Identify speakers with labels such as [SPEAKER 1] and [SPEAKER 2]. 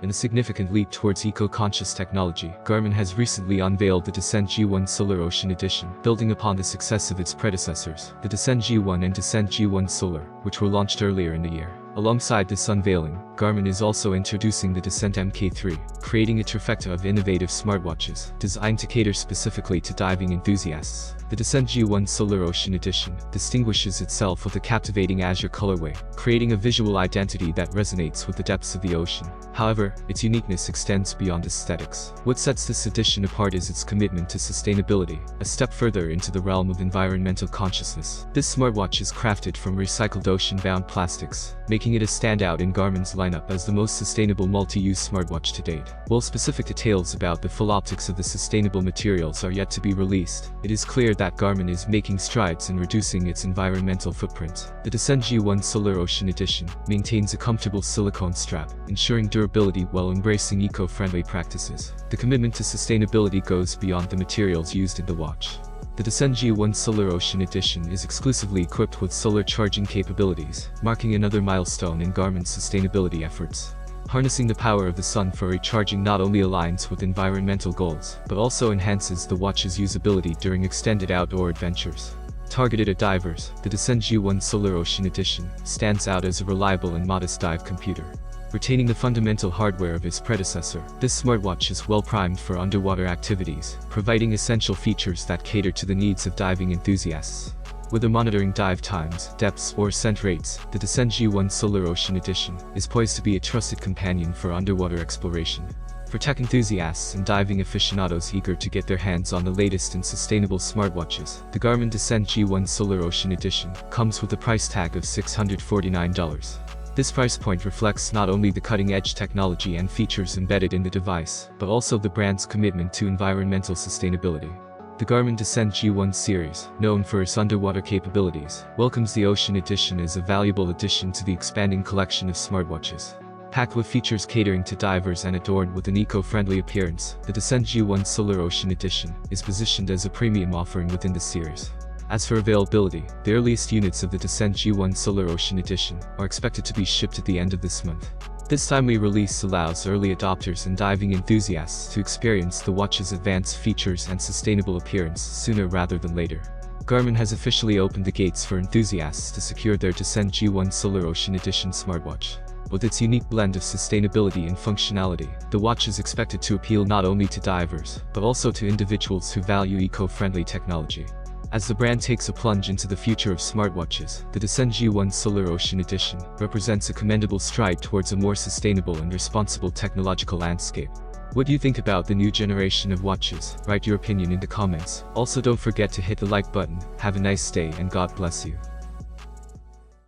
[SPEAKER 1] In a significant leap towards eco-conscious technology, Garmin has recently unveiled the Descent G1 Solar Ocean Edition, building upon the success of its predecessors, the Descent G1 and Descent G1 Solar, which were launched earlier in the year. Alongside this unveiling, Garmin is also introducing the Descent MK3, creating a trifecta of innovative smartwatches designed to cater specifically to diving enthusiasts. The Descent G1 Solar Ocean Edition distinguishes itself with a captivating azure colorway, creating a visual identity that resonates with the depths of the ocean. However, its uniqueness extends beyond aesthetics. What sets this edition apart is its commitment to sustainability, a step further into the realm of environmental consciousness. This smartwatch is crafted from recycled ocean-bound plastics, making it a standout in Garmin's lineup as the most sustainable multi-use smartwatch to date. While specific details about the full optics of the sustainable materials are yet to be released, it is clear that Garmin is making strides in reducing its environmental footprint. The Descent G1 Solar Ocean Edition maintains a comfortable silicone strap, ensuring durability while embracing eco-friendly practices. The commitment to sustainability goes beyond the materials used in the watch. The Descent G1 Solar Ocean Edition is exclusively equipped with solar charging capabilities, marking another milestone in Garmin's sustainability efforts. Harnessing the power of the sun for recharging not only aligns with environmental goals, but also enhances the watch's usability during extended outdoor adventures. Targeted at divers, the Descent G1 Solar Ocean Edition stands out as a reliable and modest dive computer. Retaining the fundamental hardware of its predecessor, this smartwatch is well primed for underwater activities, providing essential features that cater to the needs of diving enthusiasts. Whether monitoring dive times, depths, or ascent rates, the Descent G1 Solar Ocean Edition is poised to be a trusted companion for underwater exploration. For tech enthusiasts and diving aficionados eager to get their hands on the latest in sustainable smartwatches, the Garmin Descent G1 Solar Ocean Edition comes with a price tag of $649. This price point reflects not only the cutting-edge technology and features embedded in the device, but also the brand's commitment to environmental sustainability. The Garmin Descent G1 series, known for its underwater capabilities, welcomes the Ocean Edition as a valuable addition to the expanding collection of smartwatches. Packed with features catering to divers and adorned with an eco-friendly appearance, the Descent G1 Solar Ocean Edition is positioned as a premium offering within the series. As for availability, the earliest units of the Descent G1 Solar Ocean Edition are expected to be shipped at the end of this month. This timely release allows early adopters and diving enthusiasts to experience the watch's advanced features and sustainable appearance sooner rather than later. Garmin has officially opened the gates for enthusiasts to secure their Descent G1 Solar Ocean Edition smartwatch. With its unique blend of sustainability and functionality, the watch is expected to appeal not only to divers, but also to individuals who value eco-friendly technology. As the brand takes a plunge into the future of smartwatches, the Descent G1 Solar Ocean Edition represents a commendable stride towards a more sustainable and responsible technological landscape. What do you think about the new generation of watches? Write your opinion in the comments. Also, don't forget to hit the like button. Have a nice day and God bless you.